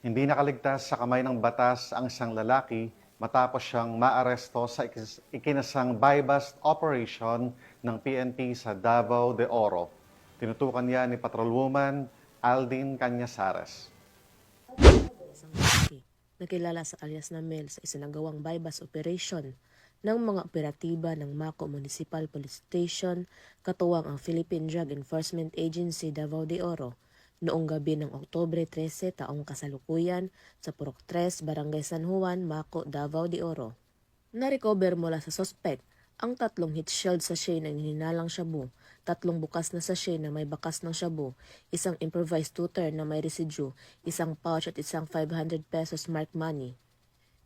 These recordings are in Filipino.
Hindi nakaligtas sa kamay ng batas ang isang lalaki matapos siyang maaresto sa ikinasang buy-bust operation ng PNP sa Davao de Oro. Tinutukan niya ni Patrolwoman Aldin Cañazares. Isang lalaki na kilala sa alias na Mel sa isinagawang buy-bust operation ng mga operatiba ng Mako Municipal Police Station katuwang ang Philippine Drug Enforcement Agency Davao de Oro noong gabi ng Oktubre 13 taong kasalukuyan sa Purok 3, Barangay San Juan, Mako, Davao de Oro. Na-recover mula sa suspect ang 3 heat shield sachet na hininalang shabu, 3 bukas na sachet na may bakas ng shabu, isang improvised tutor na may residue, isang pouch at isang 500 pesos marked money.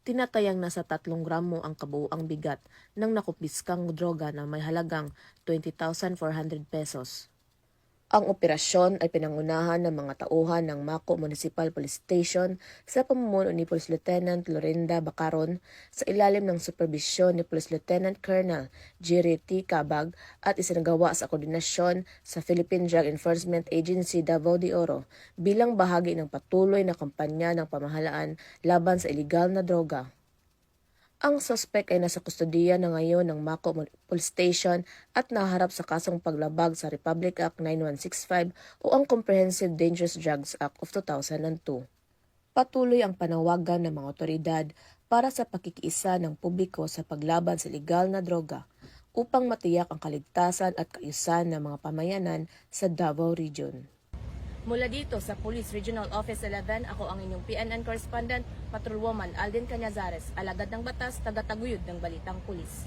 Tinatayang nasa 3 gramo ang kabuuang bigat ng nakupiskang droga na may halagang 20,400 pesos. Ang operasyon ay pinangunahan ng mga tauhan ng Mako Municipal Police Station sa pamumuno ni Police Lieutenant Lorinda Bacaron sa ilalim ng superbisyon ni Police Lieutenant Colonel Jerry T. Cabag at isinagawa sa koordinasyon sa Philippine Drug Enforcement Agency Davao de Oro bilang bahagi ng patuloy na kampanya ng pamahalaan laban sa iligal na droga. Ang suspect ay nasa kustodiya na ngayon ng Mako Police Station at naharap sa kasong paglabag sa Republic Act 9165 o ang Comprehensive Dangerous Drugs Act of 2002. Patuloy ang panawagan ng mga otoridad para sa pakikiisa ng publiko sa paglaban sa legal na droga upang matiyak ang kaligtasan at kaayusan ng mga pamayanan sa Davao Region. Mula dito sa Police Regional Office 11, ako ang inyong PNN correspondent, Patrolwoman Aldin Cañazares, alagad ng batas, tagataguyod ng Balitang Pulis.